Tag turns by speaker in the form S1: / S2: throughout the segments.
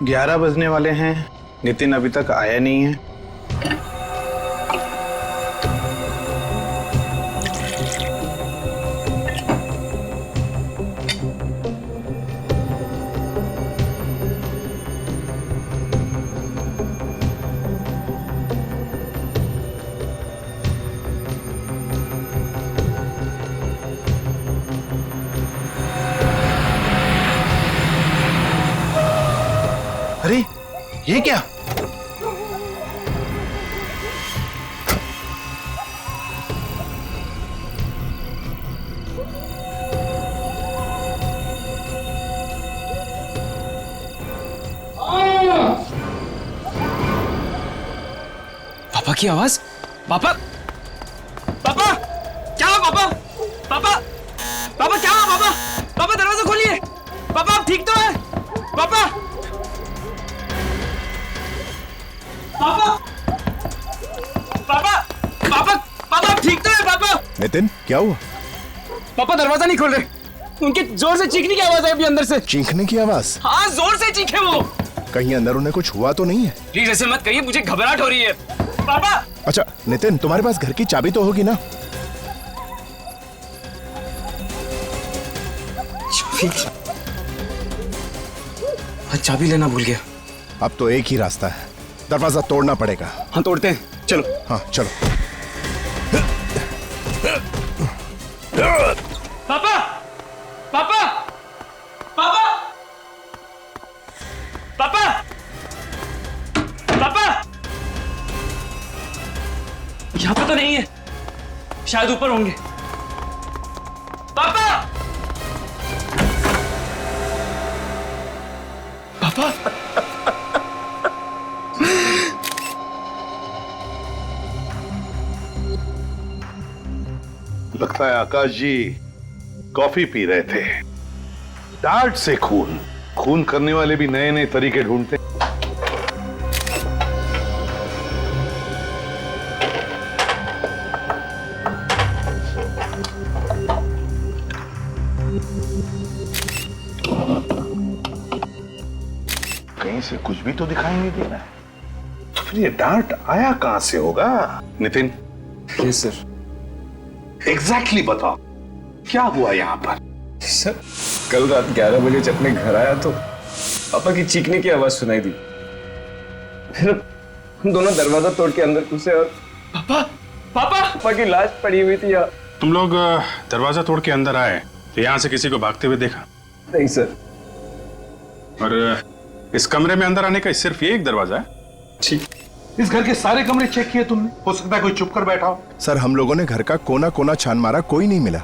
S1: 11 बजने वाले हैं, नितिन अभी तक आया नहीं है। अरे ये क्या?
S2: पापा की आवाज। पापा, पापा क्या हुआ? पापा, पापा, पापा क्या हुआ? पापा, पापा दरवाजा खोलिए। पापा आप ठीक तो है? पापा, पापा, पापा, पापा, पापा आप ठीक तो है? पापा।
S3: नितिन क्या हुआ?
S2: पापा दरवाजा नहीं खोल रहे, उनके जोर से चीखने की आवाज है अभी अंदर से।
S3: चीखने की आवाज?
S2: हाँ जोर से चीखे वो।
S3: कहीं अंदर उन्हें कुछ हुआ तो नहीं है?
S2: प्लीज ऐसे मत कहिए, मुझे घबराहट हो रही है। पापा।
S3: अच्छा नितिन, तुम्हारे पास घर की चाबी तो होगी ना?
S2: चाबी लेना भूल गया।
S3: अब तो एक ही रास्ता है, दरवाजा तोड़ना पड़ेगा।
S2: हाँ तोड़ते हैं, चलो।
S3: हाँ चलो।
S2: पापा, पापा, पापा, पापा, पापा, यहाँ पे तो नहीं है, शायद ऊपर होंगे। पापा, पापा,
S4: लगता है आकाश जी कॉफी पी रहे थे। डार्ट से खून, खून करने वाले भी नए नए तरीके ढूंढते। कहीं से कुछ भी तो दिखाई नहीं दे रहा है, तो फिर ये डार्ट आया कहां से होगा? नितिन।
S2: Yes sir.
S4: एग्जैक्टली बताओ क्या हुआ यहाँ पर?
S2: सर कल रात 11 बजे जब मैं घर आया तो पापा की चीखने की आवाज सुनाई दी। फिर हम दोनों दरवाजा तोड़ के अंदर घुसे और पापा, पापा, पापा की लाश पड़ी हुई थी यहाँ।
S1: तुम लोग दरवाजा तोड़ के अंदर आए तो यहाँ से किसी को भागते हुए देखा?
S2: नहीं सर।
S1: और इस कमरे में अंदर आने का सिर्फ ये एक दरवाजा है?
S2: ठीक।
S4: इस घर के सारे कमरे चेक किए तुमने? हो सकता है कोई चुप कर बैठा हो।
S3: सर हम लोगों ने घर का कोना कोना छान मारा, कोई नहीं मिला।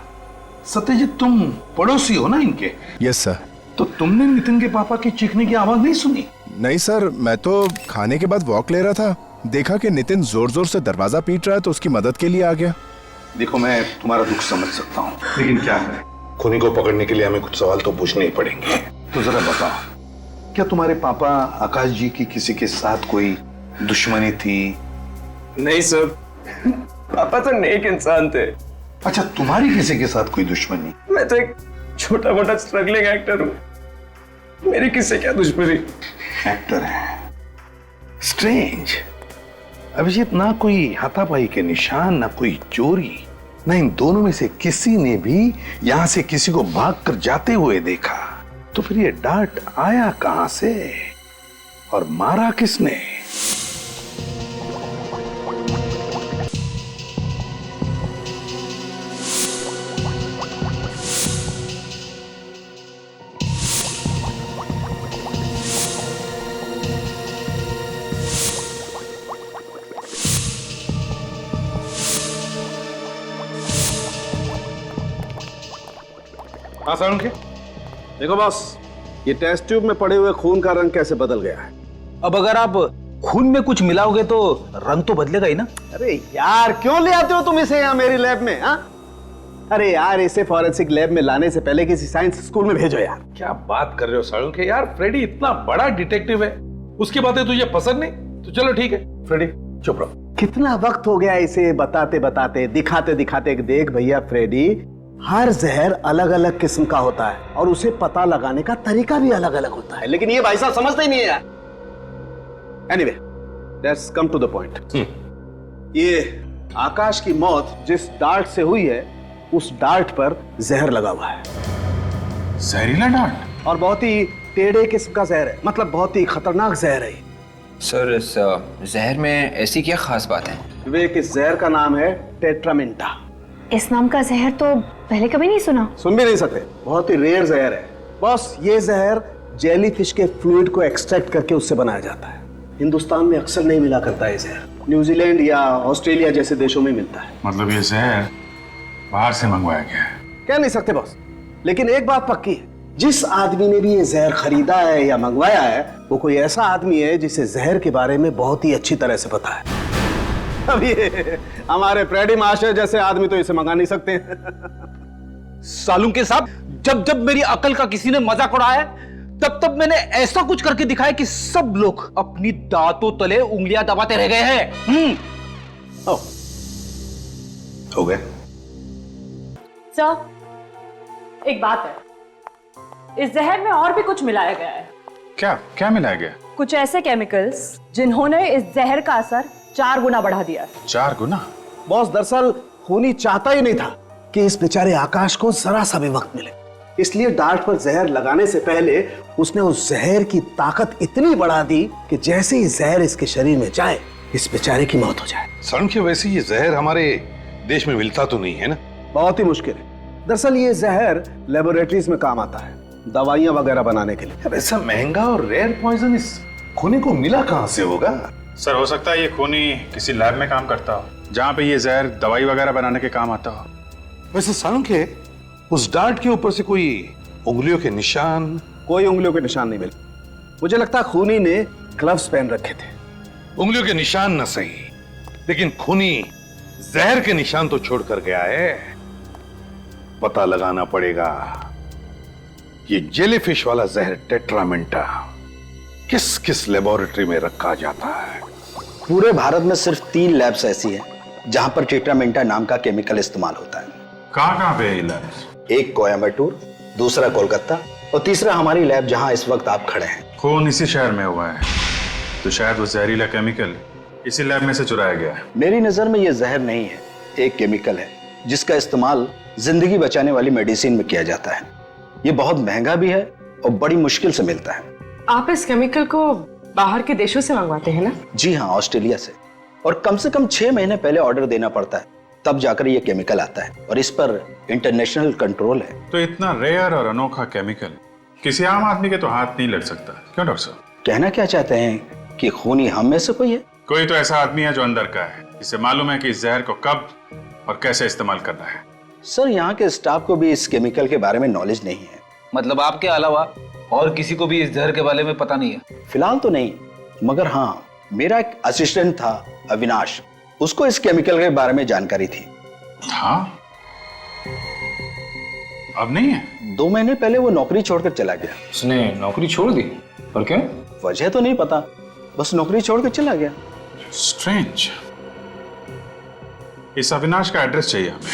S4: सत्यजीत तुम पड़ोसी हो ना इनके?
S3: Yes sir.
S4: तो तुमने नितिन के पापा की चीखने की आवाज नहीं सुनी?
S3: नहीं सर, मैं तो खाने के बाद वॉक ले रहा था, देखा कि नितिन जोर जोर से दरवाजा पीट रहा है तो उसकी मदद के लिए आ गया।
S4: देखो मैं तुम्हारा दुख समझ सकता हूँ, लेकिन क्या है, खूनी को पकड़ने के लिए हमें कुछ सवाल तो पूछने ही पड़ेंगे। तो जरा बताओ, क्या तुम्हारे पापा आकाश जी की किसी के साथ कोई दुश्मनी थी?
S2: नहीं सर, पापा तो नेक इंसान थे।
S4: अच्छा, तुम्हारी किसी के साथ कोई दुश्मनी?
S2: मैं तो एक छोटा मोटा स्ट्रगलिंग एक्टर हूँ, मेरी किससे क्या दुश्मनी?
S4: एक्टर है? स्ट्रेंज। अभिजीत, ना कोई हाथापाई के निशान, ना कोई चोरी, ना इन दोनों में से किसी ने भी यहां से किसी को भागकर जाते हुए देखा। तो फिर ये डार्ट आया कहां से और मारा किसने?
S5: हाँ सारुण के, देखो बॉस, ये टेस्ट ट्यूब में पड़े हुए खून का रंग कैसे बदल गया है।
S6: अब अगर आप खून में कुछ मिलाओगे तो रंग तो बदलेगा ही ना।
S5: अरे यार क्यों ले आते हो तुम इसे यहाँ मेरी लैब में? हाँ, अरे यार इसे फॉरेंसिक लैब में लाने से पहले किसी साइंस स्कूल में भेजो यार।
S4: क्या बात कर रहे हो सारुण के? यार फ्रेडी इतना बड़ा डिटेक्टिव है, उसकी बातें तुझे पसंद नहीं तो चलो ठीक है। फ्रेडी चुप रहो।
S5: कितना वक्त हो गया इसे बताते बताते, दिखाते दिखाते। देख भैया फ्रेडी, हर जहर अलग अलग किस्म का होता है और उसे पता लगाने का तरीका भी अलग अलग होता है, लेकिन ये भाई साहब समझते ही नहीं है यार। Anyway, let's come to the point. ये आकाश की मौत जिस डार्ट से हुई है, उस डार्ट पर जहर लगा हुआ है,
S1: जहरीला डार्ट?
S5: और बहुत ही टेढ़े किस्म का जहर है, मतलब बहुत ही खतरनाक जहर है।
S7: सर, इस जहर में ऐसी क्या खास बात है?
S5: विवेक, इस जहर का नाम है टेट्रामेंटा।
S8: इस नाम का जहर तो पहले कभी नहीं सुना।
S5: सुन भी नहीं सकते, बहुत ही रेयर जहर है बॉस। ये जहर जेलीफिश के फ्लूइड को एक्सट्रैक्ट करके उससे बनाया जाता है। हिंदुस्तान में अक्सर नहीं मिला करता है जहर, न्यूजीलैंड या ऑस्ट्रेलिया जैसे देशों में मिलता है।
S1: मतलब ये जहर बाहर से मंगवाया गया है?
S5: कह नहीं सकते बॉस, लेकिन एक बात पक्की है, जिस आदमी ने भी ये जहर खरीदा है या मंगवाया है, वो कोई ऐसा आदमी है जिसे जहर के बारे में बहुत ही अच्छी तरह से पता है। अब ये हमारे प्रेडी मास्टर जैसे आदमी तो इसे मंगा नहीं सकते।
S6: सालुंके साहब, जब जब मेरी अकल का किसी ने मजाक उड़ाया, तब तब मैंने ऐसा कुछ करके दिखाया कि सब लोग अपनी दांतों तले उंगलियां दबाते रह गए हैं।
S4: हो गए?
S9: सर, एक बात है, इस जहर में और भी कुछ मिलाया गया है।
S1: क्या क्या मिलाया गया?
S9: कुछ ऐसे केमिकल्स जिन्होंने इस जहर का असर 4 गुना बढ़ा दिया है।
S1: 4 गुना?
S5: बॉस, दरअसल खूनी चाहता ही नहीं था कि इस बेचारे आकाश को जरा सा भी वक्त मिले, इसलिए डार्ट पर जहर लगाने से पहले उसने उस जहर की ताकत इतनी बढ़ा दी कि जैसे ही जहर इसके शरीर में जाए, इस बेचारे की मौत हो जाए।
S4: सड़के वैसे ये जहर हमारे देश में मिलता तो नहीं है ना?
S5: बहुत ही मुश्किल है। दरअसल ये जहर लेबोरेटरीज में काम आता है, दवाइयां वगैरह बनाने के लिए।
S4: अब ऐसा महंगा और रेयर पॉइजन इस खूनी को मिला कहां से होगा?
S1: सर, हो सकता है ये खूनी किसी लैब में काम करता हो, जहाँ पे ये जहर दवाई वगैरह बनाने के काम आता हो।
S4: वैसे सड़के उस डार्ट के ऊपर से कोई उंगलियों के निशान?
S5: कोई उंगलियों के निशान नहीं मिले। मुझे लगता है खूनी ने ग्लव्स पहन रखे थे।
S4: उंगलियों के निशान न सही, लेकिन खूनी जहर के निशान तो छोड़ कर गया है। पता लगाना पड़ेगा ये जेलीफिश वाला जहर टेट्रामेंटा किस किस लेबोरेटरी में रखा जाता है।
S10: पूरे भारत में सिर्फ 3 लैब्स ऐसी हैं जहां पर टेट्रामेंटा नाम का केमिकल इस्तेमाल होता है।
S1: कहाँ पे है ये लैब?
S10: एक कोयम्बटूर, दूसरा कोलकाता और तीसरा हमारी लैब जहां इस वक्त आप खड़े हैं।
S1: खून इसी शहर में हुआ है, तो शायद वो जहरीला केमिकल इसी लैब में से चुराया गया है।
S10: मेरी नजर में यह जहर नहीं है, एक केमिकल है जिसका इस्तेमाल जिंदगी बचाने वाली मेडिसिन में किया जाता है। ये बहुत महंगा भी है और बड़ी मुश्किल से मिलता है।
S9: आप इस केमिकल को बाहर के देशों से मंगवाते हैं ना?
S10: जी हाँ, ऑस्ट्रेलिया से। और कम से कम 6 महीने पहले ऑर्डर देना पड़ता है, तब जाकर ये केमिकल आता है और इस पर इंटरनेशनल कंट्रोल है।
S1: तो इतना रेयर और अनोखा केमिकल किसी आम आदमी के तो हाथ नहीं लग सकता, क्यों डॉक्टर साहब?
S10: कहना क्या चाहते हैं कि खूनी हम में से कोई है?
S1: कोई तो ऐसा आदमी है जो अंदर का है, जिसे मालूम है कि इस जहर को कब और कैसे इस्तेमाल करना है।
S10: सर, यहाँ के स्टाफ को भी इस केमिकल के बारे में नॉलेज नहीं है।
S6: मतलब आपके अलावा और किसी को भी इस जहर के बारे में पता नहीं है?
S10: फिलहाल तो नहीं, मगर हाँ, मेरा एक असिस्टेंट था अविनाश, उसको इस केमिकल के बारे में जानकारी थी।
S1: हाँ? अब नहीं है?
S10: 2 महीने पहले वो नौकरी छोड़कर चला गया।
S7: उसने नौकरी छोड़ दी? और क्यों?
S10: वजह तो नहीं पता, बस नौकरी छोड़कर चला गया।
S1: स्ट्रेंज। इस अविनाश का एड्रेस चाहिए हमें।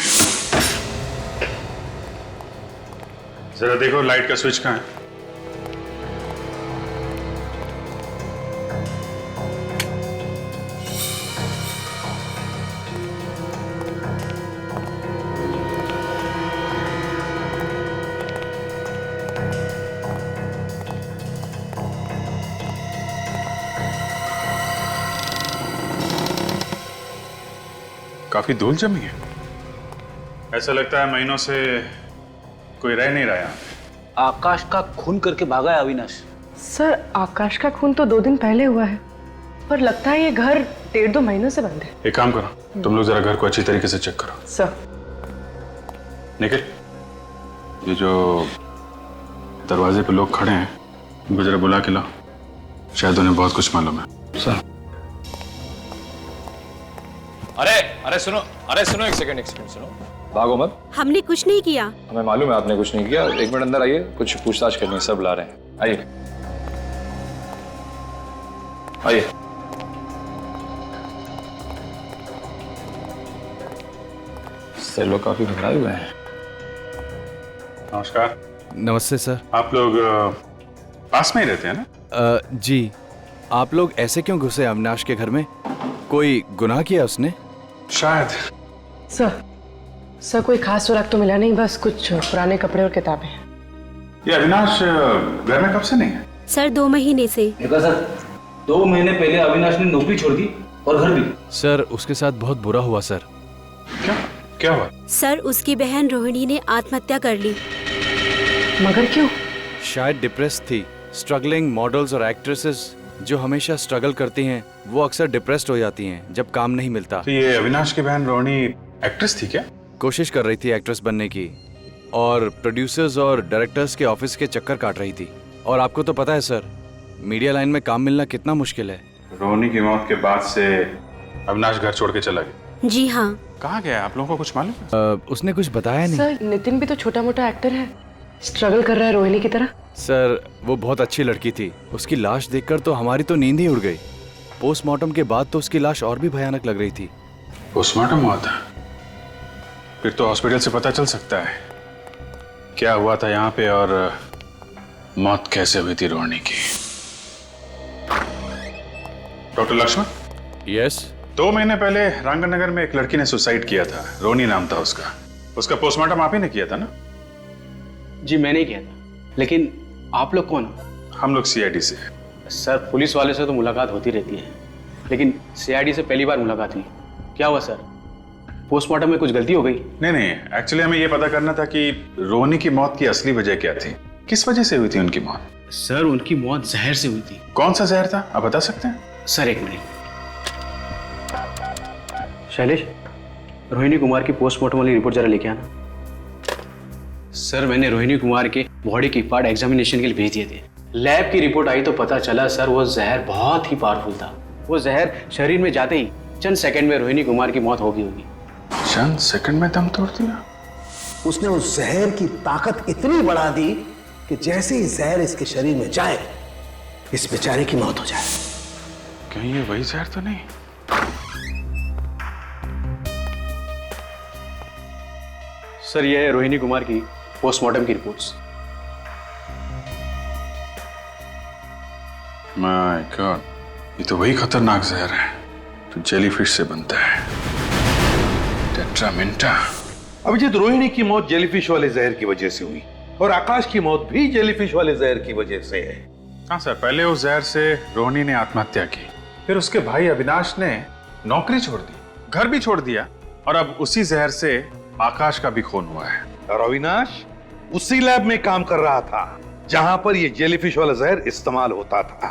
S1: जरा देखो लाइट का स्विच कहाँ है? काफी धूल जमी है, ऐसा लगता है महीनों से कोई रह नहीं रहा यहाँ पे।
S6: आकाश का खून करके भागा है अविनाश।
S9: सर, आकाश का खून तो 2 दिन पहले हुआ है, पर लगता है ये घर 1.5-2 महीनों से बंद है।
S1: एक काम करो, तुम लोग जरा घर को अच्छी तरीके से चेक करो।
S9: सर।
S1: निखिल, ये जो दरवाजे पे लोग खड़े हैं, उनको जरा बुला के लाओ, शायद उन्हें बहुत कुछ मालूम है। सर।
S7: अरे सुनो, एक सेकंड सुनो, भागो मत।
S8: हमने कुछ नहीं किया।
S7: हमें मालूम है आपने कुछ नहीं किया। 1 मिनट अंदर आइए, कुछ पूछताछ करनी है, सब बुला रहे हैं। आइए आइए। से लोग काफी घबराए हुए हैं।
S1: नमस्कार।
S11: नमस्ते सर।
S1: आप लोग पास में ही रहते हैं ना?
S11: जी। आप लोग ऐसे क्यों घुसे अविनाश के घर में? कोई गुनाह किया उसने?
S1: शायद।
S9: सर कोई खास सुराग तो मिला नहीं, बस कुछ पुराने कपड़े और किताबें।
S1: ये अविनाश घर में कब से नहीं है?
S8: सर 2 महीने से।
S6: देखा सर, 2 महीने पहले अविनाश ने नौकरी छोड़ दी और घर भी।
S11: सर उसके साथ बहुत बुरा हुआ सर।
S1: क्या हुआ?
S8: सर उसकी बहन रोहिणी ने आत्महत्या कर ली।
S9: मगर क्यों?
S11: शायद डिप्रेस थी। स्ट्रगलिंग मॉडल्स और एक्ट्रेसेस जो हमेशा स्ट्रगल करती हैं वो अक्सर डिप्रेस्ड हो जाती हैं जब काम नहीं मिलता।
S1: तो ये अविनाश की बहन रोहिणी एक्ट्रेस थी क्या?
S11: कोशिश कर रही थी एक्ट्रेस बनने की और प्रोड्यूसर्स और डायरेक्टर्स के ऑफिस के चक्कर काट रही थी। और आपको तो पता है सर, मीडिया लाइन में काम मिलना कितना मुश्किल है।
S1: रोहिणी की मौत के बाद से अविनाश घर छोड़ के चला गया?
S8: जी हाँ।
S1: कहाँ गया? आप लोगों को कुछ मालूम है?
S11: उसने कुछ बताया नहीं।
S9: सर नितिन भी तो छोटा मोटा एक्टर है, स्ट्रगल कर रहा है रोहिणी की तरह।
S11: सर वो बहुत अच्छी लड़की थी। उसकी लाश देखकर तो हमारी तो नींद ही उड़ गई। पोस्टमार्टम के बाद तो उसकी लाश और भी भयानक लग रही थी।
S1: पोस्टमार्टम हुआ था? फिर तो हॉस्पिटल से पता चल सकता है क्या हुआ था यहाँ पे और मौत कैसे हुई थी रोहिणी की। डॉक्टर लक्ष्मण?
S11: यस।
S1: 2 महीने पहले रांगनगर में एक लड़की ने सुसाइड किया था, रोहिणी नाम था उसका। उसका पोस्टमार्टम आप ही ने किया था ना?
S5: जी मैंने किया था, लेकिन आप लोग कौन हो?
S1: हम लोग सीआईडी से।
S5: सर पुलिस वाले से तो मुलाकात होती रहती है, लेकिन सीआईडी से पहली बार मुलाकात हुई। क्या हुआ सर, पोस्टमार्टम में कुछ गलती हो गई?
S1: नहीं, एक्चुअली हमें यह पता करना था कि रोहिणी की मौत की असली वजह क्या थी। किस वजह से हुई थी उनकी मौत?
S5: सर उनकी मौत जहर से हुई थी।
S1: कौन सा जहर था, आप बता सकते हैं?
S5: सर 1 मिनट। शैलेश, रोहिणी कुमार की पोस्टमार्टम वाली रिपोर्ट जरा लेके आना। सर मैंने रोहिणी कुमार के बॉडी की पार्ट एग्जामिनेशन के लिए भेज दिए थे। लैब की रिपोर्ट आई तो पता चला सर वो जहर बहुत ही पावरफुल था। वो जहर शरीर में जाते ही चंद सेकंड में रोहिणी कुमार की मौत होगी।
S1: चंद सेकंड में दम तोड़ दिया?
S5: उसने उस जहर की ताकत इतनी बढ़ा दी कि जैसे ही जहर इसके शरीर में जाए इस बेचारे की मौत हो जाए।
S1: कहीं ये वही जहर तो नहीं?
S5: सर ये है रोहिणी कुमार की पोस्टमार्टम की रिपोर्ट्स।
S1: माय गॉड, ये तो वही खतरनाक जहर है जो जेलीफिश से बनता है, टेट्रामेंटा।
S4: अभिजीत, रोहिणी की मौत जेलीफिश वाले जहर की वजह से हुई और आकाश की मौत भी जेलीफिश वाले जहर की वजह से है।
S1: हाँ सर, पहले उस जहर से रोहिणी ने आत्महत्या की, फिर उसके भाई अविनाश ने नौकरी छोड़ दी, घर भी छोड़ दिया, और अब उसी जहर से आकाश का भी खून हुआ है।
S4: और अविनाश उसी लैब में काम कर रहा था जहां पर ये जेलीफिश वाला जहर इस्तेमाल होता था।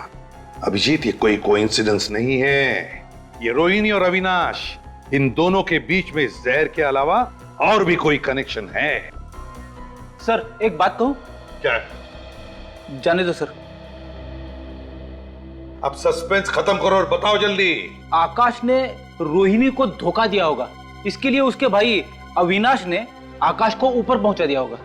S4: अभिजीत, ये कोई कोइंसिडेंस नहीं है। ये रोहिणी और अविनाश, इन दोनों के बीच में इस जहर के अलावा और भी कोई कनेक्शन है।
S6: सर एक बात कहूं?
S4: क्या?
S6: जाने दो सर।
S4: अब सस्पेंस खत्म करो और बताओ जल्दी।
S6: आकाश ने रोहिणी को धोखा दिया होगा, इसके लिए उसके भाई अविनाश ने आकाश को ऊपर पहुंचा दिया होगा।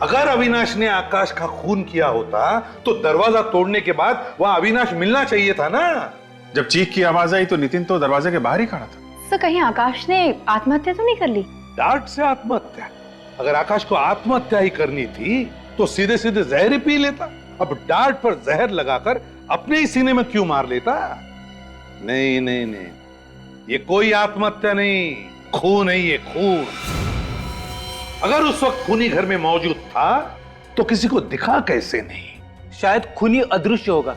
S4: अगर अविनाश ने आकाश का खून किया होता तो दरवाजा तोड़ने के बाद वहां अविनाश मिलना चाहिए था ना।
S1: जब चीख की आवाज आई तो नितिन तो दरवाजे के बाहर ही खड़ा था।
S8: सर कहीं आकाश ने आत्महत्या तो नहीं कर ली?
S4: डांट से आत्महत्या? अगर आकाश को आत्महत्या ही करनी थी तो सीधे सीधे जहर ही पी लेता। अब डांट पर जहर लगाकर अपने ही सीने में क्यों मार लेता? नहीं नहीं नहीं, ये कोई आत्महत्या नहीं, खून है ये, खून। अगर उस वक्त खूनी घर में मौजूद था तो किसी को दिखा कैसे नहीं?
S6: शायद खूनी अदृश्य होगा।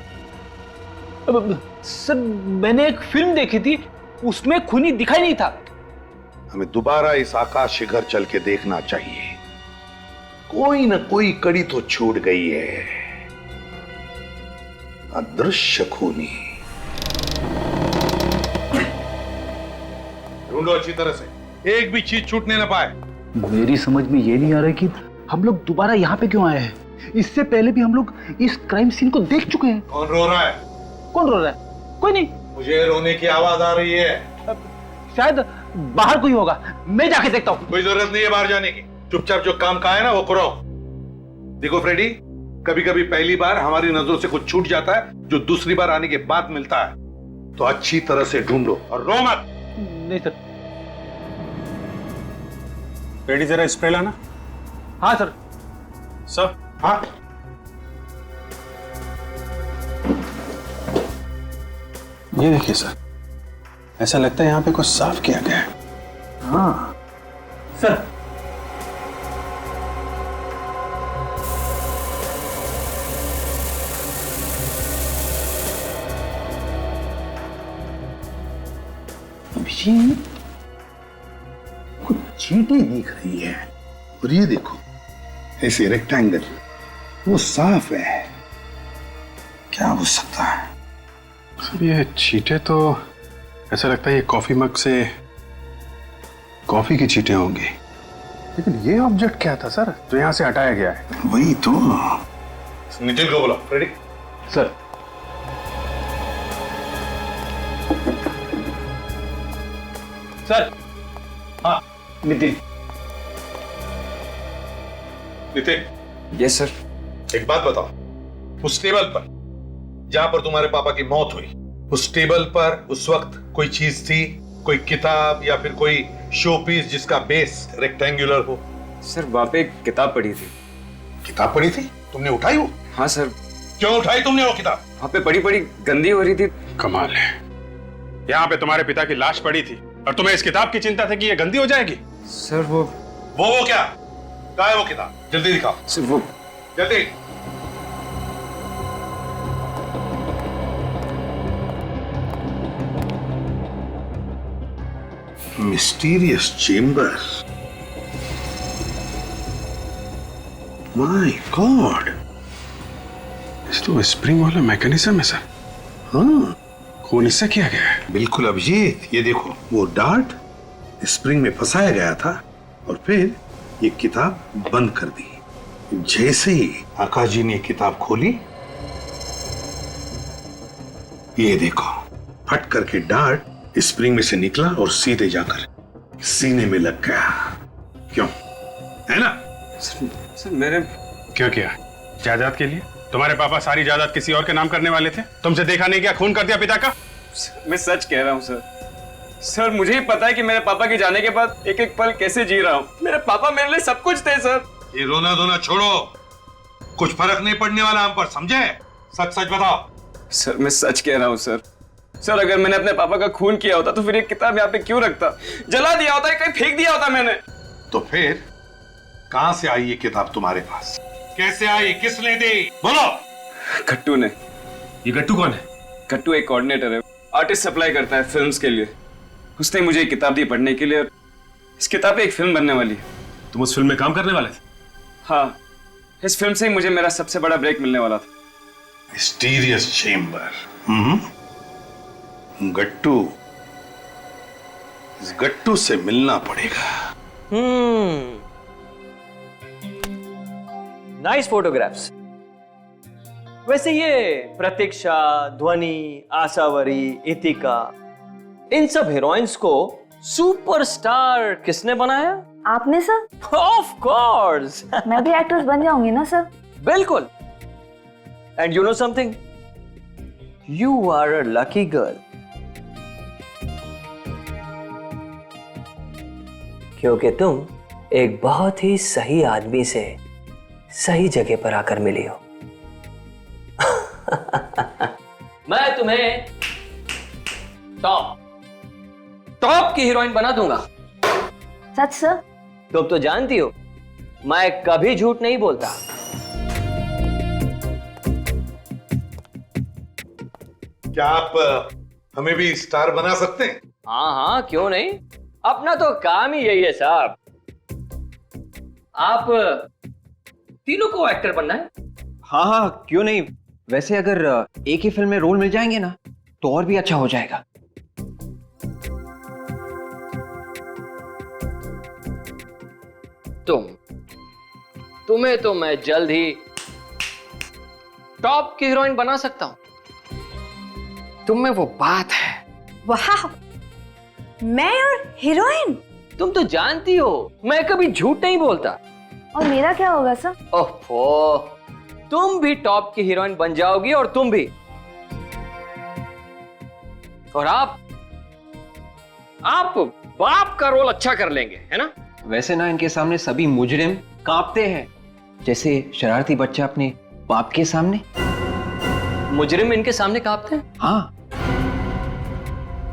S6: सर मैंने एक फिल्म देखी थी, उसमें खूनी दिखाई नहीं था।
S4: हमें दोबारा इस आकाश के घर चल के देखना चाहिए, कोई ना कोई कड़ी तो छूट गई है। अदृश्य खूनी ढूंढो अच्छी तरह से, एक भी चीज छूटने ना पाए।
S6: मेरी समझ में ये नहीं आ रहा कि हम लोग दोबारा यहाँ पे क्यों आए हैं। इससे पहले भी हम लोग इस क्राइम सीन को देख चुके हैं।
S4: कौन रो रहा है?
S6: कौन रो रहा है? कोई नहीं।
S4: मुझे रोने की आवाज आ रही है।
S6: शायद बाहर कोई होगा, मैं जाके देखता हूँ।
S4: कोई जरूरत नहीं है बाहर जाने की, चुपचाप जो काम का है ना वो करो। देखो फ्रेडी, कभी कभी पहली बार हमारी नजरों से कुछ छूट जाता है जो दूसरी बार आने के बाद मिलता है, तो अच्छी तरह से ढूंढो और रो मत।
S6: नहीं सर।
S1: रेडी, जरा स्प्रे लाना।
S6: हाँ सर।
S1: सर।
S4: हाँ,
S1: ये देखिए सर, ऐसा लगता है यहाँ पे कुछ साफ किया गया है।
S4: हाँ
S6: सर,
S4: अभी कुछ चींटी दिख रही है, और ये देखो ऐसे रेक्टेंगल, वो साफ है। क्या हो सकता है?
S1: सर ये चींटे तो ऐसा लगता है ये कॉफी मग से कॉफी की चींटे होंगी। लेकिन ये ऑब्जेक्ट क्या था सर जो यहाँ से हटाया गया है?
S4: वही तो।
S1: नितिन को बोला। Ready
S6: sir. सर। हाँ नितिन।
S4: Nitin,
S2: yes sir.
S4: एक बात बताओ, उस टेबल पर जहां पर तुम्हारे पापा की मौत हुई, उस टेबल पर उस वक्त कोई चीज थी, कोई किताब या फिर कोई शो पीस जिसका बेस रेक्टेंगुलर हो?
S2: सर वहां पे एक किताब पढ़ी थी।
S4: किताब पढ़ी थी? तुमने उठाई वो?
S2: हाँ सर।
S4: क्यों उठाई तुमने वो किताब?
S2: वहां पे पढ़ी पढ़ी गंदी हो रही थी।
S1: कमाल है, यहाँ पे तुम्हारे पिता की लाश पड़ी थी और तुम्हें इस किताब की चिंता थी कि ये गंदी हो जाएगी।
S2: सर वो
S4: क्या? कहाँ है वो किताब? जल्दी दिखाओ।
S2: सर वो
S4: जल्दी। Mysterious chamber. माय गॉड,
S1: इस तो स्प्रिंग वाला मैकेनिज्म है सर।
S4: हाँ
S1: खून इससे किया गया है।
S4: बिल्कुल अभिजीत, ये देखो वो डार्ट स्प्रिंग में फंसाया गया था और फिर ये किताब बंद कर दी। जैसे ही आकाश जी ने किताब खोली, ये देखो फट करके डार्ट स्प्रिंग में से निकला और सीधे जाकर सीने में लग गया। क्यों? है ना?
S2: सर मेरे
S1: क्यों किया? जायदाद के लिए? तुम्हारे पापा सारी जायदाद किसी और के नाम करने वाले थे? तुमसे देखा नहीं क्या खून कर दिया पिता का?
S2: मैं सच कह रहा हूँ सर। सर मुझे ही पता है कि मेरे पापा के जाने के बाद एक एक पल कैसे जी रहा हूँ। मेरे पापा मेरे लिए सब कुछ थे सर।
S4: ये रोना धोना छोड़ो, कुछ फर्क नहीं पड़ने वाला हम पर, समझे? सच सच बताओ।
S2: सर मैं सच कह रहा हूँ सर। सर अगर मैंने अपने पापा का खून किया होता तो फिर ये किताब यहाँ पे क्यों रखता? जला दिया होता, कहीं फेंक दिया होता मैंने।
S4: तो फिर कहां से आई ये किताब तुम्हारे पास? कैसे आई? किसने दी? बोलो।
S2: गट्टू ने।
S1: ये गट्टू कौन है?
S2: गट्टू एक कोऑर्डिनेटर है, आर्टिस्ट सप्लाई करता है फिल्म्स के लिए। उसने मुझे एक किताब दी पढ़ने के लिए और इस किताब पे एक फिल्म बनने वाली है।
S1: तुम उस फिल्म में काम करने वाले थे?
S2: हाँ, इस फिल्म से ही मुझे मेरा सबसे बड़ा ब्रेक मिलने वाला था।
S4: Mysterious chamber. गट्टू, इस गट्टू से मिलना पड़ेगा।
S6: Nice photographs. वैसे ये प्रतीक्षा, ध्वनि, आशावरी, इतिका, इन सब हीरोइंस को सुपरस्टार किसने बनाया?
S8: आपने सर?
S6: Of course.
S8: मैं भी एक्ट्रेस बन जाऊंगी ना सर?
S6: बिल्कुल। And you know something, you are a lucky girl. क्योंकि तुम एक बहुत ही सही आदमी से सही जगह पर आकर मिली हो। मैं तुम्हें टॉप की हीरोइन बना दूंगा।
S8: सच सर?
S6: तुम तो जानती हो मैं कभी झूठ नहीं बोलता।
S4: क्या आप हमें भी स्टार बना सकते हैं?
S6: हाँ हाँ, क्यों नहीं, अपना तो काम ही यही है साहब। आप तीनों को एक्टर बनना है?
S12: हाँ हाँ, क्यों नहीं। वैसे अगर एक ही फिल्म में रोल मिल जाएंगे ना तो और भी अच्छा हो जाएगा।
S6: तुम्हें तो मैं जल्द ही टॉप की हीरोइन बना सकता हूं। तुम में वो बात है।
S8: वाह, मैं और हीरोइन?
S6: तुम तो जानती हो मैं कभी झूठ नहीं बोलता।
S8: और मेरा क्या होगा सर?
S6: ओहो, तुम भी टॉप की हीरोइन बन जाओगी और तुम भी। और आप बाप का रोल अच्छा कर लेंगे, है ना?
S12: वैसे ना इनके सामने सभी मुजरिम कांपते हैं, जैसे शरारती बच्चा अपने बाप के सामने।
S2: मुजरिम इनके सामने कांपते हैं?
S12: हाँ।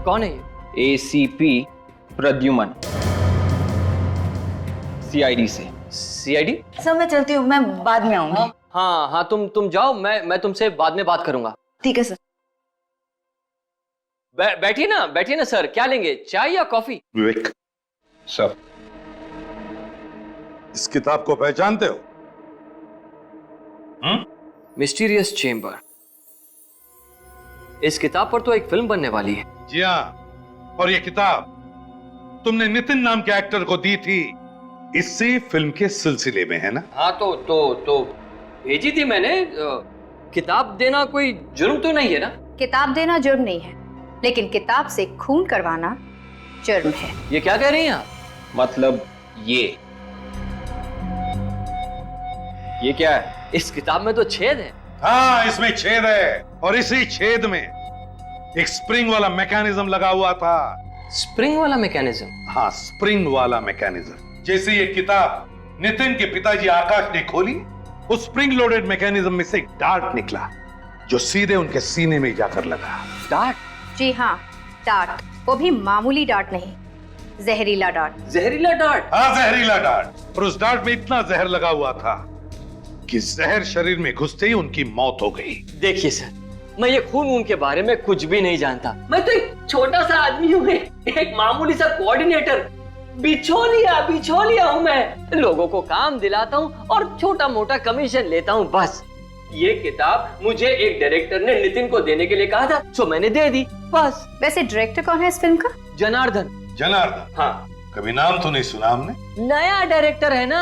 S2: कौन है ये?
S12: ACP प्रद्युमन, CID से।
S2: CID?
S8: सर मैं चलती हूँ, मैं बाद में आऊंगी।
S2: हाँ हाँ, तुम जाओ, मैं तुमसे बाद में बात करूंगा।
S8: ठीक है सर।
S2: बैठिए ना सर, क्या लेंगे, चाय या कॉफी?
S4: विवेक सर, इस किताब को पहचानते हो?
S2: Mysterious chamber. इस किताब पर तो एक फिल्म बनने वाली है।
S4: जी हाँ, और ये किताब तुमने नितिन नाम के एक्टर को दी थी इसी फिल्म के सिलसिले में, है ना?
S2: हाँ तो भेजी थी मैंने। किताब देना कोई जुर्म तो नहीं है ना?
S8: किताब देना जुर्म नहीं है, लेकिन किताब से खून करवाना जुर्म है।
S2: ये क्या कह रही हैं आप?
S12: मतलब ये क्या है?
S2: इस किताब में तो छेद है।
S4: हाँ, इसमें छेद है, और इसी छेद में एक स्प्रिंग वाला मैकेनिज्म लगा हुआ था।
S2: स्प्रिंग वाला मैकेनिज्म?
S4: हाँ, स्प्रिंग वाला मैकेनिज्म। जैसे ये किताब नितिन के पिताजी आकाश ने खोली, उस स्प्रिंग लोडेड मैकेनिज्म में से एक डार्ट निकला जो सीधे उनके सीने में जाकर लगा।
S2: डार्ट?
S8: जी हाँ, डार्ट। वो भी मामूली डार्ट नहीं, जहरीला डार्ट।
S2: जहरीला डार्ट?
S4: हाँ, जहरीला डार्ट। और उस डार्ट में इतना जहर लगा हुआ था कि जहर शरीर में घुसते ही उनकी मौत हो गई।
S2: देखिए सर, मैं ये खून के बारे में कुछ भी नहीं जानता। मैं तो एक छोटा सा आदमी हूँ, एक मामूली सा कोऑर्डिनेटर। बिछोलिया हूँ मैं। लोगों को काम दिलाता हूँ और छोटा मोटा कमीशन लेता हूँ, बस। ये किताब मुझे एक डायरेक्टर ने नितिन को देने के लिए कहा था, तो मैंने दे दी, बस।
S8: वैसे डायरेक्टर कौन है इस फिल्म का?
S2: जनार्दन।
S4: जनार्दन?
S2: हाँ।
S4: कभी नाम तो नहीं सुना हमने।
S2: नया डायरेक्टर है ना,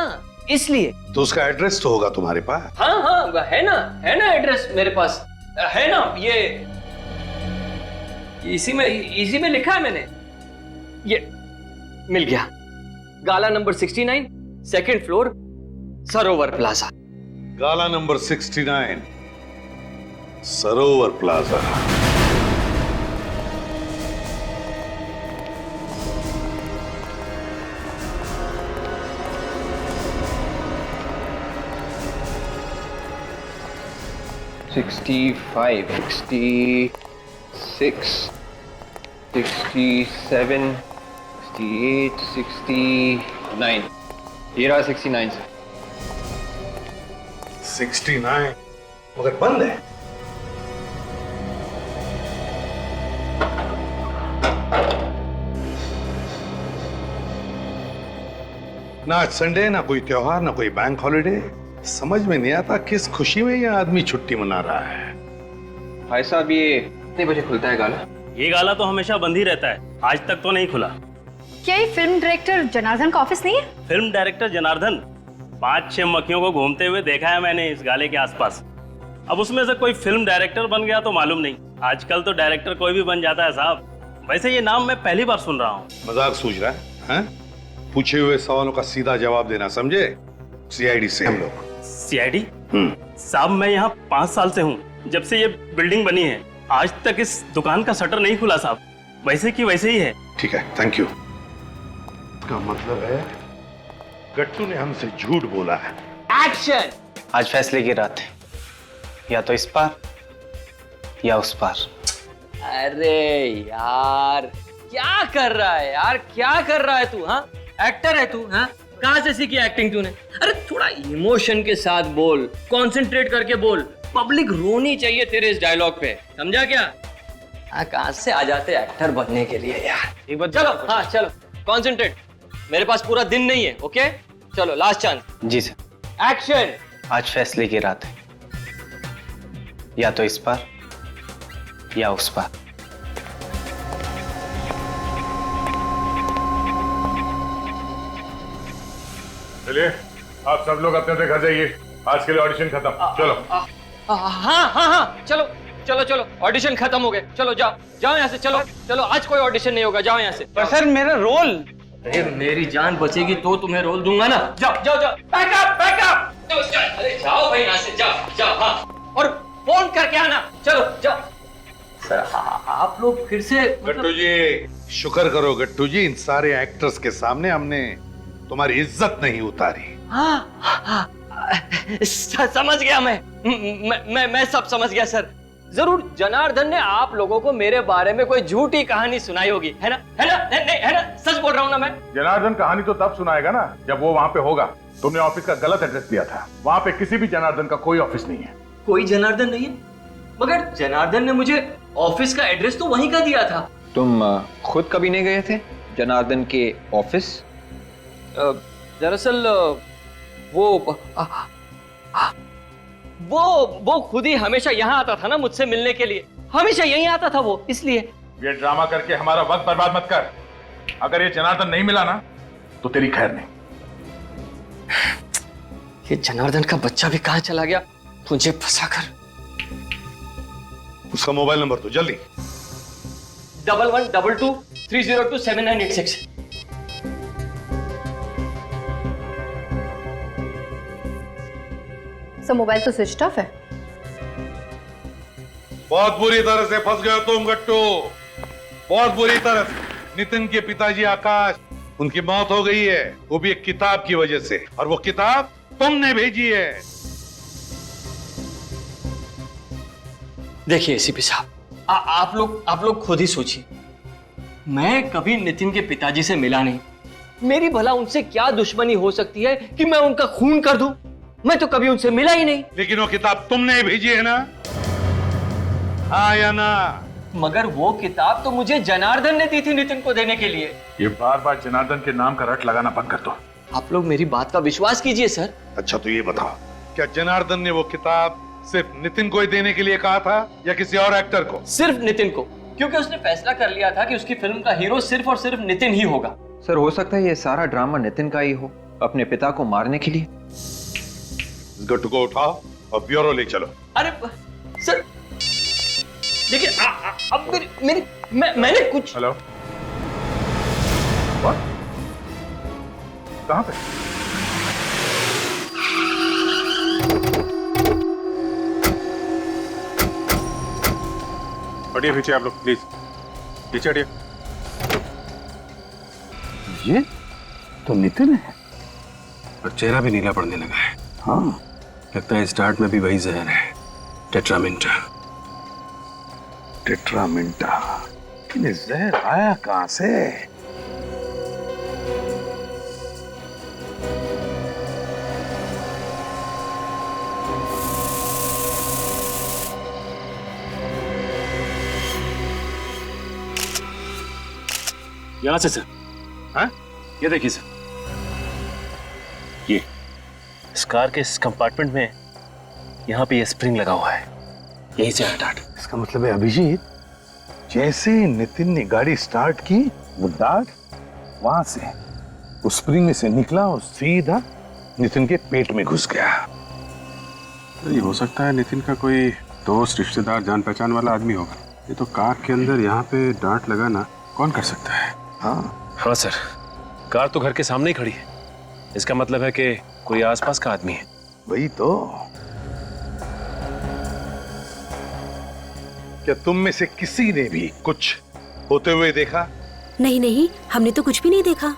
S2: इसलिए।
S4: तो उसका एड्रेस तो होगा तुम्हारे पास?
S2: हाँ, है ना एड्रेस मेरे पास, है ना। ये इसी में लिखा है मैंने। ये मिल गया। गाला नंबर 69, सेकंड फ्लोर, सरोवर प्लाजा।
S4: गाला नंबर 69, सरोवर प्लाजा।
S12: $65, $66, $67, $68, $69। ये रहा 69 से।
S4: 69 मगर बंद है। ना आज संडे, ना कोई त्योहार, ना कोई बैंक हॉलिडे। समझ में नहीं आता किस खुशी में यह आदमी छुट्टी मना रहा है।
S12: भाई साहब, ये कितने बजे खुलता है गाला?
S13: ये गाला तो हमेशा बंद ही रहता है, आज तक तो नहीं खुला।
S8: क्या ये फिल्म डायरेक्टर जनार्दन का ऑफिस नहीं है?
S13: फिल्म डायरेक्टर जनार्दन 5-6 मक्खियों को घूमते हुए देखा है मैंने इस गाले के आसपास। अब उसमें से कोई फिल्म डायरेक्टर बन गया तो मालूम नहीं। आजकल तो डायरेक्टर कोई भी बन जाता है साहब। वैसे ये नाम मैं पहली बार सुन रहा हूँ।
S4: मजाक सूझ रहा है? पूछे हुए सवालों का सीधा जवाब देना, समझे? CID से हम लोग।
S13: CID? साहब, मैं यहाँ 5 साल से हूँ, जब से ये बिल्डिंग बनी है। आज तक इस दुकान का शटर नहीं खुला साहब, वैसे की वैसे ही है।
S4: ठीक है, थैंक यू। इसका मतलब है गट्टू ने हमसे झूठ बोला है।
S2: एक्शन!
S5: आज फैसले की रात है, या तो इस पार या उस पार।
S2: अरे यार, क्या कर रहा है यार, क्या कर रहा है तू? हाँ, एक्टर है तू? हाँ, कहाँ से सीखी एक्टिंग तूने? अरे थोड़ा इमोशन के साथ बोल, कंसंट्रेट करके बोल। पब्लिक रोनी चाहिए तेरे इस डायलॉग पे, समझा क्या? हाँ, कहाँ से आ जाते एक्टर बनने के लिए यार। एक बार चलो, हाँ चलो, कंसंट्रेट। मेरे पास पूरा दिन नहीं है, ओके? चलो, लास्ट चांस।
S5: जी सर।
S2: एक्शन!
S5: आज फैसले की रात है, या तो इस पार या उस पार।
S1: चलिए, आप सब लोग अपने अपने घर जाइए। आज के लिए ऑडिशन खत्म। चलो।
S2: हाँ, चलो, ऑडिशन खत्म हो गए। चलो, जाओ यहाँ से। चलो, आज कोई ऑडिशन नहीं होगा, जाओ यहाँ से।
S12: पर सर, मेरा रोल।
S2: अरे मेरी जान बचेगी तो तुम्हें रोल दूंगा ना। जाओ। बैकअप। अरे जाओ भाई यहाँ से, जाओ। हाँ, और फोन करके आना। चलो, जाओ। सर, आप लोग फिर से
S4: गट्टू जी, शुक्र करो गट्टू जी, इन सारे एक्टर्स के सामने हमने तुम्हारी इज्जत नहीं उतारी।
S2: हाँ,
S12: समझ गया मैं सब समझ गया सर। जरूर जनार्दन ने आप लोगों को मेरे बारे में कोई झूठी कहानी सुनाई होगी, है ना? नहीं है ना? सच बोल रहा हूँ ना मैं?
S4: जनार्दन कहानी तो तब सुनाएगा ना जब वो वहाँ पे होगा। तुमने ऑफिस का गलत एड्रेस दिया था। वहाँ पे किसी भी जनार्दन का कोई ऑफिस नहीं है।
S12: कोई जनार्दन नहीं है? मगर जनार्दन ने मुझे ऑफिस का एड्रेस तो वहीं का दिया था।
S7: तुम खुद कभी नहीं गए थे जनार्दन के ऑफिस?
S12: दरअसल वो खुद ही हमेशा यहाँ आता था ना मुझसे मिलने के लिए। हमेशा यहीं आता था वो, इसलिए।
S4: ये ड्रामा करके हमारा वक्त बर्बाद मत कर। अगर ये जनार्दन नहीं मिला ना तो तेरी खैर नहीं।
S12: ये जनार्दन का बच्चा भी कहाँ चला गया मुझे फंसाकर।
S4: उसका मोबाइल नंबर तो जल्दी।
S12: 1122-302-7986।
S8: सर मोबाइल तो स्विच ऑफ है।
S4: बहुत बुरी तरह से फंस गए तुम गट्टू, बहुत बुरी तरह से। नितिन के पिताजी आकाश, उनकी मौत हो गई है, वो भी एक किताब की वजह से। और वो किताब तुमने भेजी है।
S12: देखिए एसीपी साहब, आप लोग खुद ही सोचिए। मैं कभी नितिन के पिताजी से मिला नहीं। मेरी भला उनसे क्या दुश्मनी हो सकती है कि मैं उनका खून कर दूं? मैं तो कभी उनसे मिला ही नहीं।
S4: लेकिन वो किताब तुमने भेजी है ना? हाँ या ना?
S12: मगर वो किताब तो मुझे जनार्दन ने दी थी नितिन को देने के लिए।
S4: ये बार बार जनार्दन के नाम का रट लगाना बंद कर दो।
S12: आप लोग मेरी बात का विश्वास कीजिए सर।
S4: अच्छा तो ये बताओ, क्या जनार्दन ने वो किताब सिर्फ नितिन को ही देने के लिए कहा था या किसी और एक्टर को?
S12: सिर्फ नितिन को, क्योंकि उसने फैसला कर लिया था कि उसकी फिल्म का हीरो सिर्फ और सिर्फ नितिन ही होगा।
S7: सर हो सकता है ये सारा ड्रामा नितिन का ही हो, अपने पिता को मारने के लिए।
S4: इस गट्टू को उठाओ और ब्यूरो ले चलो।
S12: अरे सर देखिए, अब मैंने कुछ।
S4: हेलो, कहां पे?
S1: हटिए पीछे आप लोग, प्लीज पीछे हटिए।
S4: ये तो नितिन है।
S5: और चेहरा भी नीला पड़ने लगा है।
S4: हाँ,
S5: लगता है स्टार्ट में भी वही जहर है, टेट्रामिंटा।
S4: टेट्रामिंटा? लेकिन जहर आया कहां से?
S13: यहां से सर।
S4: हाँ?
S13: ये देखिए सर, ये इस कार के इस कंपार्टमेंट में यहाँ पे ये स्प्रिंग लगा हुआ है, यही से डार्ट।
S4: इसका मतलब है अभिजीत, जैसे नितिन ने गाड़ी स्टार्ट की वो डार्ट वहां से उस स्प्रिंग में से निकला और सीधा नितिन के पेट में घुस गया।
S5: तो ये हो सकता है नितिन का कोई दोस्त, रिश्तेदार, जान पहचान वाला आदमी होगा। ये तो कार के अंदर यहाँ पे डार्ट लगाना कौन कर सकता है?
S13: हाँ सर, कार तो घर के सामने ही खड़ी है। इसका मतलब है कि कोई आसपास का आदमी है।
S4: वही तो। क्या तुम में से किसी ने भी कुछ होते हुए देखा?
S14: नहीं, हमने तो कुछ भी नहीं देखा।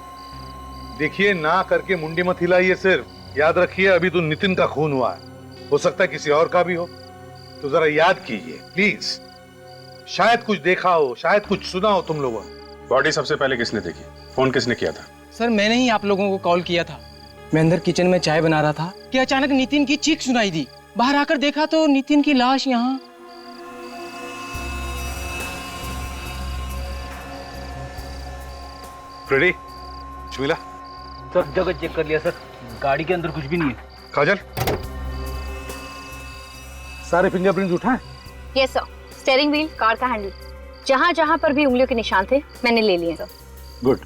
S4: देखिए, ना करके मुंडी मत हिलाइए। सिर्फ याद रखिए, अभी तो नितिन का खून हुआ है, हो सकता है किसी और का भी हो। तो जरा याद कीजिए प्लीज। शायद कुछ देखा हो, शायद कुछ सुना हो तुम लोगों ने।
S5: बॉडी सबसे पहले किसने देखी? फोन किसने किया था?
S6: सर मैंने ही आप लोगों को कॉल किया था। मैं अंदर किचन में चाय बना रहा था कि अचानक नितिन की चीख सुनाई दी। बाहर आकर देखा तो नितिन की लाश यहाँ।
S4: फ्रेडी, शमिला,
S6: सब जगह चेक कर लिया सर, गाड़ी के अंदर कुछ भी नहीं है।
S4: काजल, सारे फिंगरप्रिंट्स उठाएं?
S8: Yes sir, steering wheel, car का हैंडल, जहां जहां पर भी उंगलियों के निशान थे मैंने ले लिए सर।
S4: गुड।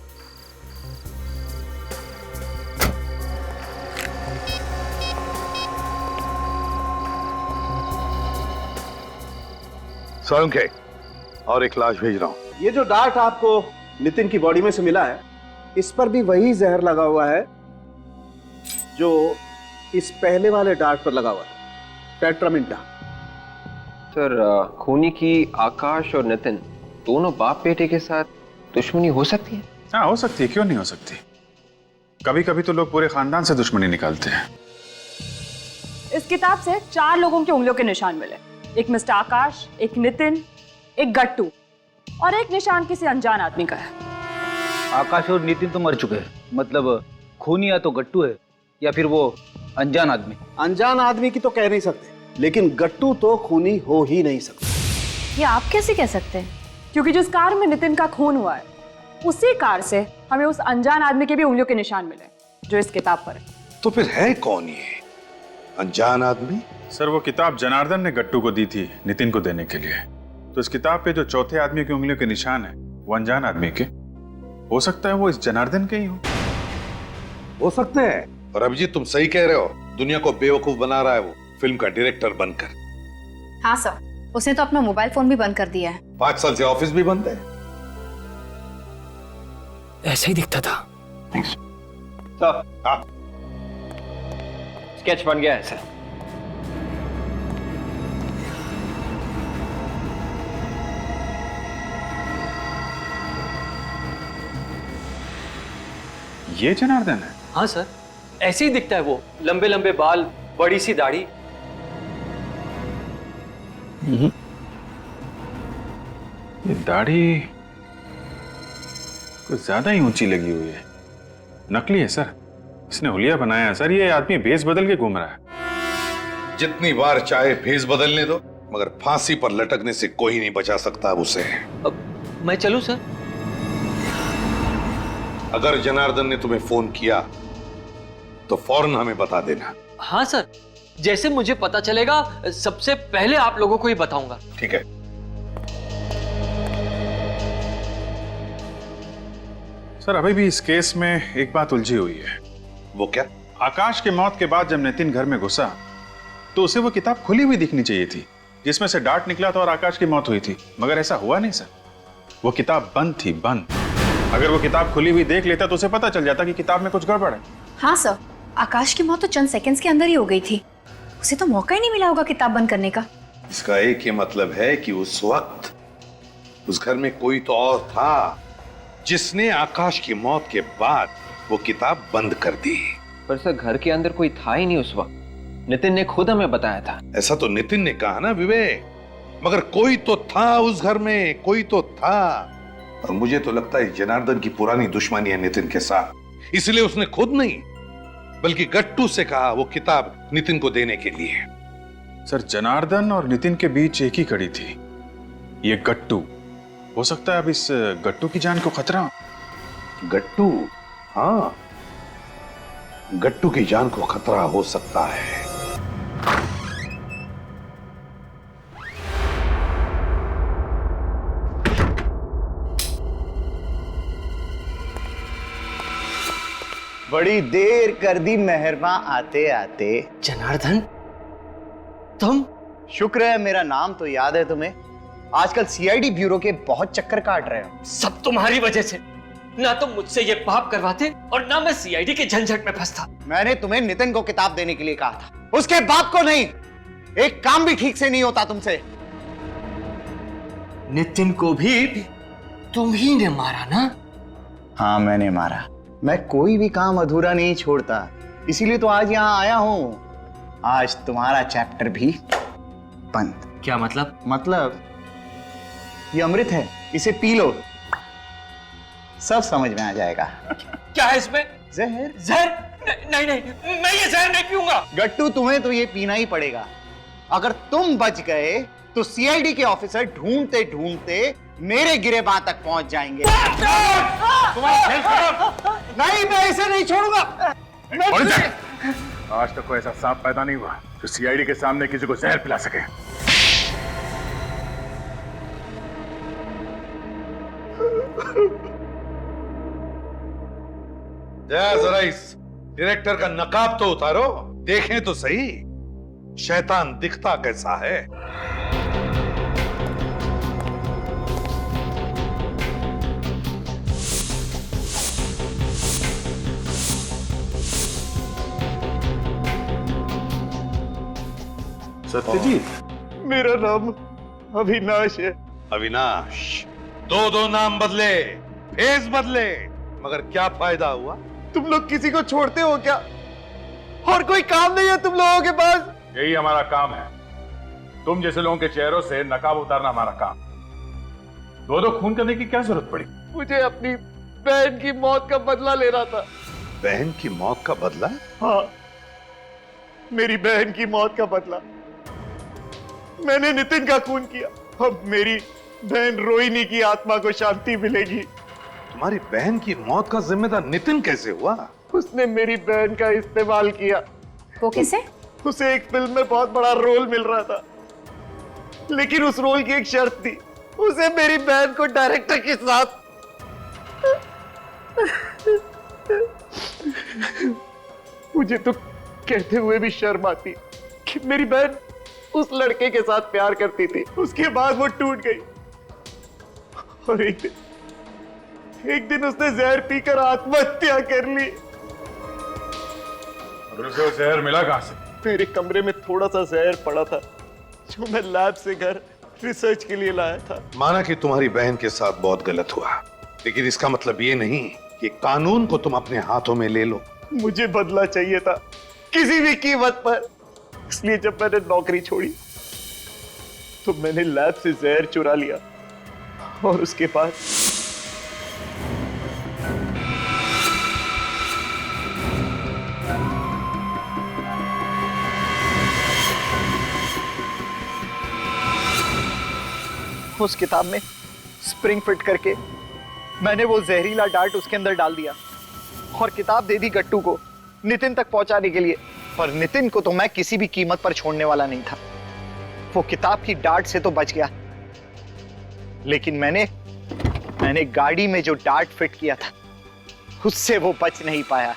S4: स्वयं के और एक लाश भेज रहा हूं।
S5: ये जो डार्ट आपको नितिन की बॉडी में से मिला है, इस पर भी वही जहर लगा हुआ है जो इस पहले वाले डार्ट पर लगा हुआ था, टेट्रामिंटा।
S7: सर खूनी की आकाश और नितिन दोनों बाप बेटे के साथ दुश्मनी हो सकती है?
S1: हाँ हो सकती है, क्यों नहीं हो सकती। कभी कभी तो लोग पूरे खानदान से दुश्मनी निकालते हैं।
S9: इस किताब से 4 लोगों की उंगलियों के निशान मिले। एक मिस्टर आकाश, एक नितिन, एक गट्टू और एक निशान किसी अनजान आदमी का है।
S6: आकाश और नितिन तो मर चुके हैं, मतलब खूनी या तो गट्टू है या फिर वो अनजान आदमी।
S5: अनजान आदमी की तो कह नहीं सकते, लेकिन गट्टू तो खूनी हो ही नहीं सकता।
S8: ये आप कैसे कह सकते हैं?
S9: क्योंकि जिस कार में नितिन का खून हुआ है, उसी कार से हमें उस अनजान आदमी के भी उंगलियों के निशान मिले जो इस किताब पर है।
S4: तो फिर है कौन ये अनजान आदमी?
S1: सर वो किताब जनार्दन ने गट्टू को दी थी नितिन को देने के लिए। तो इस किताब पे जो चौथे आदमी की उंगलियों के निशान है वो अनजान आदमी के, हो सकता है वो इस जनार्दन के ही
S4: हो सकते हैं। और अभिजीत तुम सही कह रहे हो, दुनिया को बेवकूफ बना रहा है वो फिल्म का डायरेक्टर बनकर।
S8: हाँ सर, उसने तो अपना मोबाइल फोन भी बंद कर दिया है।
S4: 5 साल से ऑफिस भी बंद है।
S12: ऐसा ही दिखता था।
S4: हाँ।
S12: स्केच बन गया है सर।
S1: ये जनार्दन है?
S12: हाँ सर, ऐसे ही दिखता है वो, लंबे लंबे बाल, बड़ी सी दाढ़ी।
S1: ये दाढ़ी कुछ ज्यादा ही ऊंची लगी हुई है। नकली है सर, इसने हुलिया बनाया है सर। ये आदमी भेस बदल के घूम रहा है।
S4: जितनी बार चाहे भेस बदलने दो, मगर फांसी पर लटकने से कोई नहीं बचा सकता अब उसे।
S12: अब मैं चलूं सर?
S4: अगर जनार्दन ने तुम्हें फोन किया तो फौरन हमें बता देना।
S12: हाँ सर, जैसे मुझे पता चलेगा सबसे पहले आप लोगों को ही बताऊंगा।
S4: ठीक है।
S1: सर अभी भी इस केस में एक बात उलझी हुई है।
S4: वो क्या?
S1: आकाश के मौत के बाद जब नितिन घर में घुसा तो उसे वो किताब खुली हुई दिखनी चाहिए थी जिसमें से डार्ट निकला था और आकाश की मौत हुई थी, मगर ऐसा हुआ नहीं सर। वो किताब बंद थी, बंद। अगर वो किताब खुली हुई देख लेता तो उसे पता चल जाता कि किताब में कुछ गड़बड़ है।
S8: हाँ सर, आकाश की मौत तो चंद सेकंड्स के अंदर ही हो गई थी। उसे तो मौका ही नहीं मिला होगा किताब बंद करने का।
S4: इसका एक ही मतलब है कि उस वक्त उस घर में कोई तो और था जिसने आकाश की मौत के बाद वो किताब बंद कर दी।
S7: पर सर घर के अंदर कोई था ही नहीं उस वक्त, नितिन ने खुद हमें बताया था।
S4: ऐसा तो नितिन ने कहा ना विवेक, मगर कोई तो था उस घर में, कोई तो था। और मुझे तो लगता है जनार्दन की पुरानी दुश्मनी है नितिन के साथ, इसलिए उसने खुद नहीं बल्कि गट्टू से कहा वो किताब नितिन को देने के लिए।
S1: सर जनार्दन और नितिन के बीच एक ही कड़ी थी, ये गट्टू। हो सकता है अब इस गट्टू की जान को खतरा हो।
S4: गट्टू? हाँ, गट्टू की जान को खतरा हो सकता है।
S5: बड़ी देर कर दी मेहरमा आते आते।
S12: जनार्दन, तुम?
S5: शुक्र है मेरा नाम तो याद है तुम्हें। आजकल सीआईडी ब्यूरो के बहुत चक्कर काट रहे हो।
S12: सब तुम्हारी वजह से। ना तुम मुझसे ये पाप करवाते और ना मैं सीआईडी के झंझट में फंसता।
S5: मैंने तुम्हें नितिन को किताब देने के लिए कहा था, उसके बाप को नहीं। एक काम भी ठीक से नहीं होता तुमसे।
S12: नितिन को भी तुम ही ने मारा ना?
S5: हाँ मैंने मारा। मैं कोई भी काम अधूरा नहीं छोड़ता, इसीलिए तो आज यहाँ आया हूं। आज तुम्हारा चैप्टर भी बंद।
S12: क्या मतलब?
S5: मतलब ये अमृत है, इसे पी लो, सब समझ में आ जाएगा।
S12: क्या है इसमें?
S5: जहर।
S12: जहर? नहीं नहीं, मैं ये जहर नहीं पीऊंगा।
S5: गट्टू तुम्हें तो ये पीना ही पड़ेगा। अगर तुम बच गए तो सीआईडी के ऑफिसर ढूंढते ढूंढते मेरे गिरेबां तक पहुंच जाएंगे। नहीं, मैं इसे नहीं छोड़ूंगा।
S3: आज तक कोई ऐसा सांप पैदा नहीं हुआ जो सीआईडी के सामने किसी को जहर पिला सके।
S4: जरा इस डायरेक्टर का नकाब तो उतारो, देखें तो सही शैतान दिखता कैसा है।
S1: सत्यजीत?
S5: मेरा नाम अविनाश है।
S4: अविनाश? दो नाम बदले, फेस बदले, मगर क्या फायदा हुआ?
S5: तुम लोग किसी को छोड़ते हो क्या? और कोई काम नहीं है तुम लोगों के पास?
S15: यही हमारा काम है। तुम जैसे लोगों के चेहरों से नकाब उतारना हमारा काम। दो खून करने की क्या जरूरत पड़ी?
S12: मुझे अपनी बहन की मौत का बदला लेना था।
S4: बहन की मौत का बदला?
S12: हाँ, मेरी बहन की मौत का बदला। मैंने नितिन का खून किया। अब मेरी बहन रोहिणी की आत्मा को शांति मिलेगी।
S4: तुम्हारी बहन की मौत का जिम्मेदार नितिन कैसे हुआ?
S12: उसने मेरी बहन का इस्तेमाल किया।
S8: वो कैसे?
S12: उसे एक फिल्म में बहुत बड़ा रोल मिल रहा था, लेकिन उस रोल की एक शर्त थी, उसे मेरी बहन को डायरेक्टर के साथ मुझे तो कहते हुए भी शर्म आती कि मेरी बहन उस लड़के के साथ प्यार करती थी। उसके बाद वो टूट गई और एक दिन उसने जहर पीकर आत्महत्या कर ली।
S15: और उसे जहर मिला कहां से?
S12: मेरे कमरे में थोड़ा सा जहर पड़ा था जो मैं लैब से घर रिसर्च के लिए लाया था।
S4: माना कि तुम्हारी बहन के साथ बहुत गलत हुआ, लेकिन इसका मतलब ये नहीं कि कानून को तुम अपने हाथों में ले लो।
S12: मुझे बदला चाहिए था किसी भी कीमत पर। इसलिए जब मैंने नौकरी छोड़ी तो मैंने लैब से जहर चुरा लिया और उसके बाद उस किताब में स्प्रिंग फिट करके मैंने वो जहरीला डार्ट उसके अंदर डाल दिया और किताब दे दी गट्टू को नितिन तक पहुंचाने के लिए। पर नितिन को तो मैं किसी भी कीमत पर छोड़ने वाला नहीं था। वो किताब की डार्ट से तो बच गया, लेकिन मैंने गाड़ी में जो डार्ट फिट किया था उससे वो बच नहीं पाया।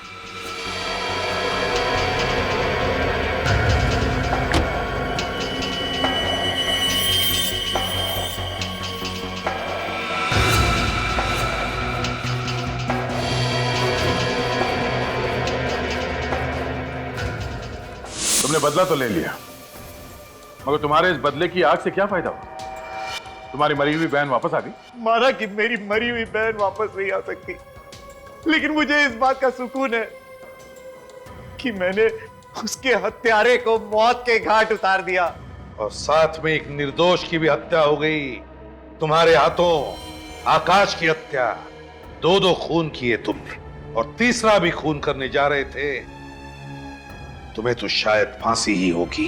S15: तुमने बदला तो ले लिया, मगर तुम्हारे इस बदले की आग से क्या फायदा हुआ? तुम्हारी मरी हुई बहन वापस आ गई।
S12: माना कि मेरी मरी हुई बहन वापस नहीं आ सकती, लेकिन मुझे इस बात का सुकून है कि मैंने उसके हत्यारे को मौत के घाट उतार दिया।
S4: और साथ में एक निर्दोष की भी हत्या हो गई तुम्हारे हाथों। आकाश की हत्या। दो खून किए तुमने, और तीसरा भी खून करने जा रहे थे। तुम्हें तो शायद फांसी ही होगी।